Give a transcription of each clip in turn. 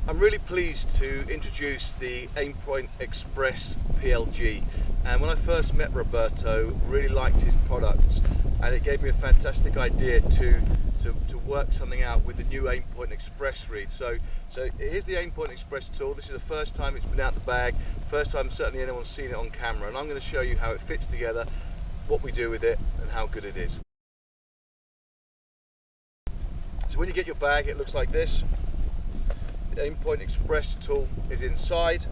I'm really pleased to introduce the AimPoint Express PLG, and when I first met Roberto, really liked his products, and it gave me a fantastic idea to work something out with the new AimPoint Express reed. So here's the AimPoint Express tool. This is the first time it's been out the bag, first time certainly anyone's seen it on camera, and I'm going to show you how it fits together, what we do with it, and how good it is. So when you get your bag, it looks like this. The AimPoint Express tool is inside,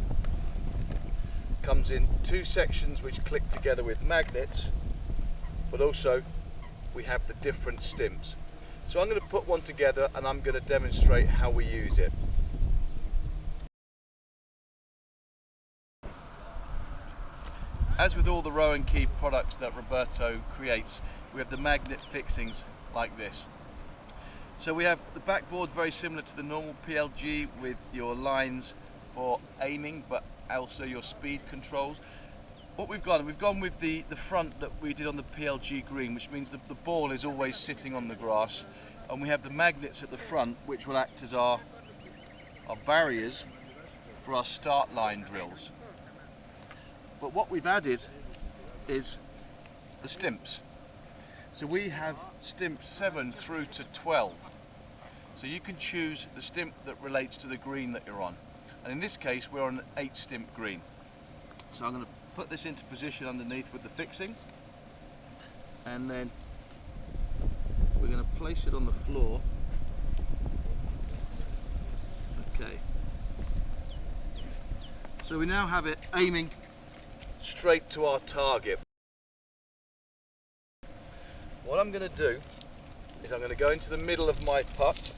comes in two sections which click together with magnets, but also we have the different stimps. So I'm going to put one together and I'm going to demonstrate how we use it. As with all the Ro&chi products that Roberto creates, we have the magnet fixings like this. So we have the backboard very similar to the normal PLG with your lines for aiming, but also your speed controls. What we've gone with the front that we did on the PLG Green, which means that the ball is always sitting on the grass, and we have the magnets at the front which will act as our barriers for our start line drills. But what we've added is the stimps. So we have stimps 7 through to 12. So you can choose the stimp that relates to the green that you're on. And in this case, we're on an 8 stimp green. So I'm going to put this into position underneath with the fixing. And then we're going to place it on the floor. Okay. So we now have it aiming straight to our target. What I'm going to do is I'm going to go into the middle of my putt.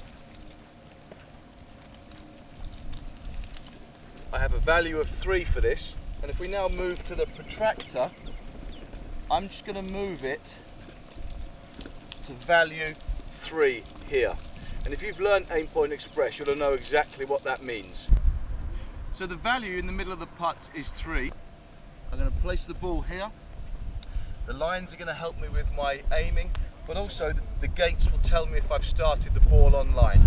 I have a value of 3 for this, and if we now move to the protractor, I'm just going to move it to value 3 here. And if you've learned AimPoint Express, you'll know exactly what that means. So the value in the middle of the putt is 3. I'm going to place the ball here. The lines are going to help me with my aiming, but also the gates will tell me if I've started the ball on line.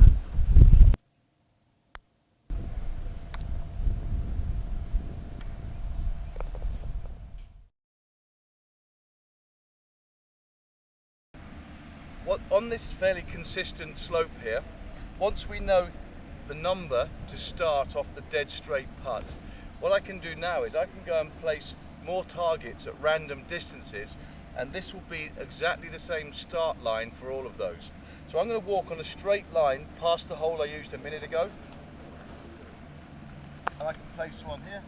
On this fairly consistent slope here, once we know the number to start off the dead straight putt, what I can do now is I can go and place more targets at random distances, and this will be exactly the same start line for all of those. So I'm going to walk on a straight line past the hole I used a minute ago, and I can place one here.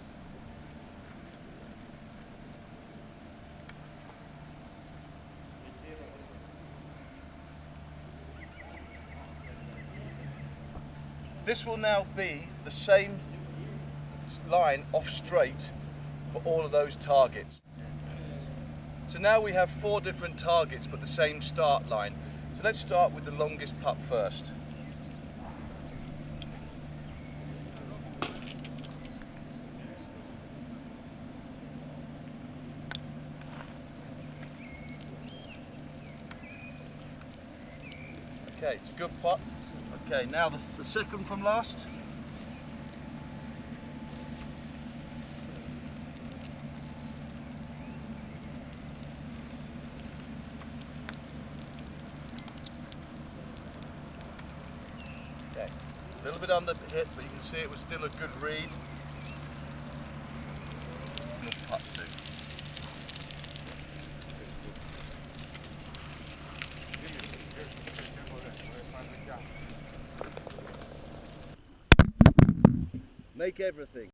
This will now be the same line off straight for all of those targets. So now we have 4 different targets but the same start line. So let's start with the longest putt first. Okay, it's a good putt. Okay, now the second from last. Okay, a little bit under the hit, but you can see it was still a good read. Good putt too. Make everything.